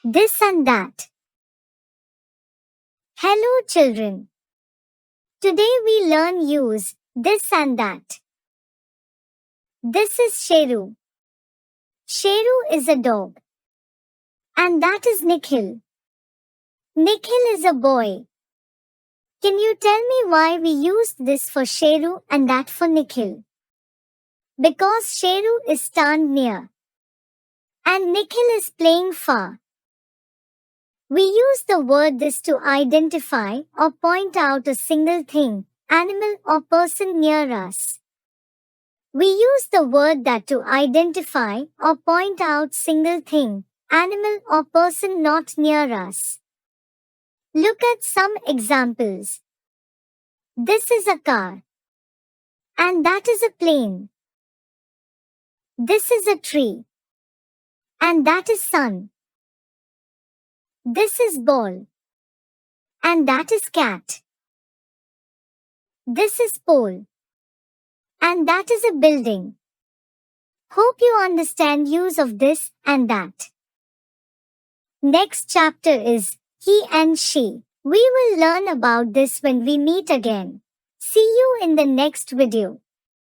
this and that. Hello children. Today we learn use this and that. This is Sheru. Sheru is a dog. And that is Nikhil. Nikhil is a boy. Can you tell me why we used this for Sheru and that for Nikhil? Because Sheru is stand near. And Nikhil is playing far. We use the word this to identify or point out a single thing, animal or person near us. We use the word that to identify or point out single thing, animal or person not near us. Look at some examples. This is a car. And that is a plane. This is a tree. And that is sun. This is ball. And that is cat. This is pole. And that is a building. Hope you understand use of this and that. Next chapter is he and she. We will learn about this when we meet again. See you in the next video.